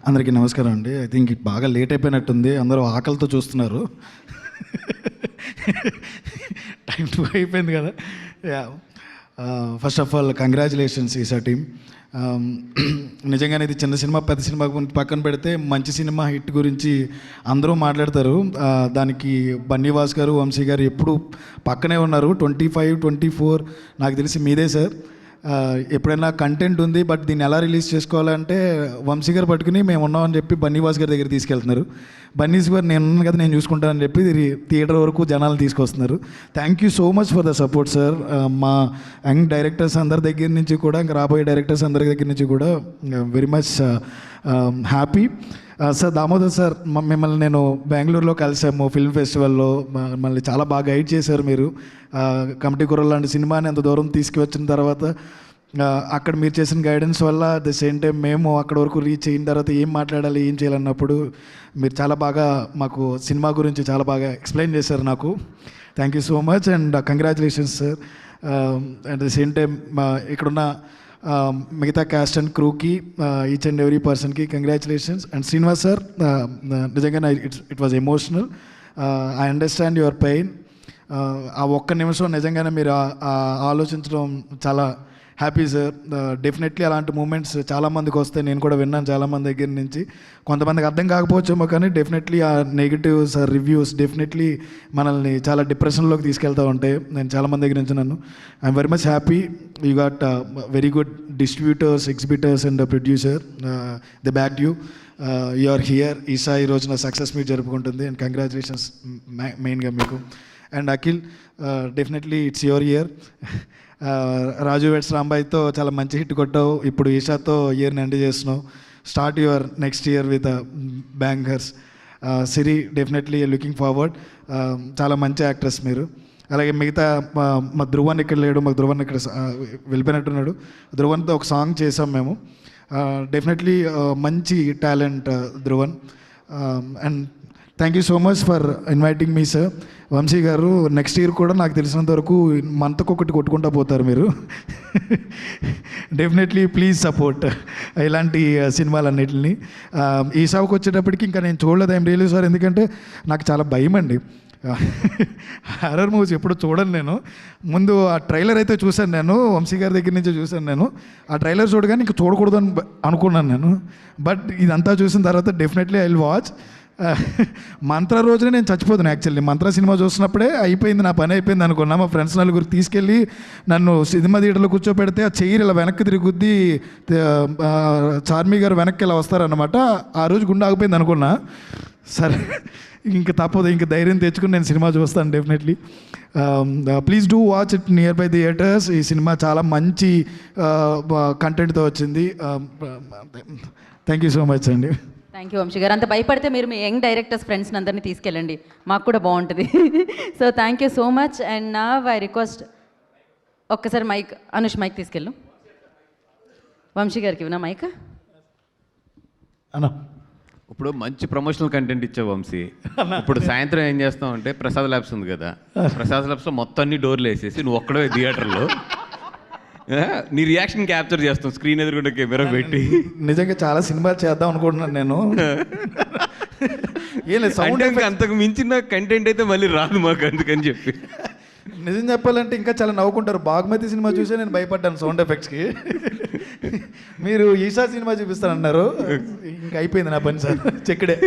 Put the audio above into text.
అందరికీ నమస్కారం అండి. ఐ థింక్ బాగా లేట్ అయిపోయినట్టుంది, అందరూ ఆకలితో చూస్తున్నారు. టైం 2 అయిపోయింది కదా. Yeah, first of all congratulations Isa team. నిజంగానే ఇది చిన్న సినిమా పెద్ద సినిమా గురించి పక్కన పెడితే మంచి సినిమా హిట్ గురించి అందరూ మాట్లాడతారు. దానికి బన్నీవాస్ గారు, వంశీ గారు ఎప్పుడు పక్కనే ఉన్నారు. 25, 24 నాకు తెలిసి మీదే సార్. ఎప్పుడైనా కంటెంట్ ఉంది బట్ దీన్ని ఎలా రిలీజ్ చేసుకోవాలంటే వంశీ గారు పట్టుకుని మేము ఉన్నామని చెప్పి బన్నీవాస్ గారి దగ్గర తీసుకెళ్తున్నారు. బన్నీస్ గారు నేను ఉన్నాను కదా, నేను చూసుకుంటానని చెప్పి థియేటర్ వరకు జనాలు తీసుకొస్తున్నారు. Thank you so much for the support sir. మా యంగ్ డైరెక్టర్స్ అందరి దగ్గర నుంచి కూడా, ఇంకా రాబోయే డైరెక్టర్స్ అందరి దగ్గర నుంచి కూడా very much happy. Sir Damodar sir, మిమ్మల్ని నేను బెంగళూరులో కలిసాము ఫిల్మ్ ఫెస్టివల్లో. మళ్ళీ చాలా బాగా గైడ్ చేశారు మీరు. కమిటీ కుర్రలు లాంటి సినిమాని అంత దూరం తీసుకువచ్చిన తర్వాత అక్కడ మీరు చేసిన గైడెన్స్ వల్ల అట్ ద సేమ్ టైం మేము అక్కడ వరకు రీచ్ అయిన తర్వాత ఏం మాట్లాడాలి ఏం చేయాలన్నప్పుడు మీరు చాలా బాగా మాకు సినిమా గురించి చాలా బాగా ఎక్స్ప్లెయిన్ చేశారు నాకు. Thank you so much and congratulations sir. At the same time ఇక్కడున్న మిగతా క్యాస్ట్ అండ్ క్రూకి, ఈచ్ అండ్ ఎవ్రీ పర్సన్కి కంగ్రాచులేషన్స్. అండ్ శ్రీనివాస్ సార్, నిజంగా it was emotional. I understand your pain. ఆ ఒక్క నిమిషం నిజంగానే మీరు ఆలోచించడం చాలా హ్యాపీ సార్. డెఫినెట్లీ అలాంటి మూమెంట్స్ చాలామందికి వస్తాయి, నేను కూడా విన్నాను చాలామంది దగ్గర నుంచి. కొంతమందికి అర్థం కాకపోవచ్చేమో కానీ డెఫినెట్లీ ఆ నెగిటివ్స్ రివ్యూస్ డెఫినెట్లీ మనల్ని చాలా డిప్రెషన్లోకి తీసుకెళ్తూ ఉంటాయి. నేను చాలామంది దగ్గర నుంచి I'm very much happy. You got very good distributors, exhibitors and producer. They back you. You are here. Eesha ఈ రోజున సక్సెస్ మీట్ జరుపుకుంటుంది అండ్ కంగ్రాచులేషన్స్ మెయిన్గా మీకు. And Akhil, definitely it's your year. Raju weds రాంబాయ్తో చాలా మంచి హిట్ కొట్టావు. ఇప్పుడు ఈషాతో ఇయర్ని ఎండ్ చేస్తున్నావు. Start your next year with bangers. Siri, definitely looking forward. చాలా మంచి యాక్ట్రెస్ మీరు. అలాగే మిగతా మా ధ్రువన్ ఇక్కడ లేడు, మాకు ధ్రువన్ ఇక్కడ వెళ్ళిపోయినట్టున్నాడు. ధ్రువన్తో ఒక సాంగ్ చేసాం మేము. డెఫినెట్లీ మంచి talent Dhruvan. And thank you so much for inviting మీ sir. Vamsi garu, next year కూడా నాకు తెలిసినంత వరకు మంతకొకటి కొట్టుకుంటూ పోతారు మీరు. డెఫినెట్లీ ప్లీజ్ సపోర్ట్ ఇలాంటి సినిమాలన్నిటిని. ఈసాకు వచ్చేటప్పటికి ఇంకా నేను చూడలేదు, ఏం రియలీ సార్, ఎందుకంటే నాకు చాలా భయం అండి. హారర్ మూవీస్ ఎప్పుడు చూడను నేను. ముందు ఆ ట్రైలర్ అయితే చూశాను నేను, వంశీ గారి దగ్గర నుంచి చూశాను నేను. ఆ ట్రైలర్ చూడగానే ఇంకా చూడకూడదు అని అనుకున్నాను నేను. బట్ ఇదంతా చూసిన తర్వాత డెఫినెట్లీ ఐ విల్ వాచ్. మంత్ర రోజునే నేను చచ్చిపోతాను యాక్చువల్లీ. మంత్ర సినిమా చూసినప్పుడే అయిపోయింది, నా పని అయిపోయింది అనుకున్నా. మా ఫ్రెండ్స్ నలుగురు తీసుకెళ్ళి నన్ను సినిమా థియేటర్లో కూర్చోపెడితే ఆ చెయ్యి ఇలా వెనక్కి తిరుగుద్ది, చార్మి గారు వెనక్కి ఇలా వస్తారన్నమాట. ఆ రోజు గుండె ఆగిపోయింది అనుకున్నా. సరే ఇంక తప్పదు, ఇంక ధైర్యం తెచ్చుకుని నేను సినిమా చూస్తాను definitely. Please do watch it near by theatres. ఈ సినిమా చాలా మంచి కంటెంట్తో వచ్చింది. థ్యాంక్ యూ సో మచ్ అండి. థ్యాంక్ యూ వంశీ గారు. అంత భయపడితే మీరు మీ యంగ్ డైరెక్టర్స్ ఫ్రెండ్స్ని అందరినీ తీసుకెళ్ళండి, మాకు కూడా బాగుంటుంది. So thank you so much. And నా ఐ రిక్వెస్ట్, ఒక్కసారి మైక్ అనుష్ మైక్ తీసుకెళ్ళు. వంశీ గారికి ఇవ్వనా మైక్? అన్నా, ఇప్పుడు మంచి ప్రమోషనల్ కంటెంట్ ఇచ్చావు వంశీ. ఇప్పుడు సాయంత్రం ఏం చేస్తావు అంటే, ప్రసాద్ ల్యాబ్స్ ఉంది కదా, ప్రసాద్ ల్యాబ్స్లో మొత్తం అన్ని డోర్లు వేసేసి నువ్వు ఒక్కడే థియేటర్లో నీ రియాక్షన్ క్యాప్చర్ చేస్తాం స్క్రీన్ ఎదురుకుండా కెమెరా పెట్టి. నిజంగా చాలా సినిమా చేద్దాం అనుకుంటున్నాను నేను. ఏం లేదు, సౌండ్ అంతకు మించిన కంటెంట్ అయితే మళ్ళీ రాదు మాకు, అందుకని చెప్పి. నిజం చెప్పాలంటే ఇంకా చాలా నవ్వుకుంటారు. బాగ్మతి సినిమా చూసే నేను భయపడ్డాను సౌండ్ ఎఫెక్ట్స్కి. మీరు ఈషా సినిమా చూపిస్తానన్నారు, ఇంకా అయిపోయింది నా పని సార్, చెక్కడే.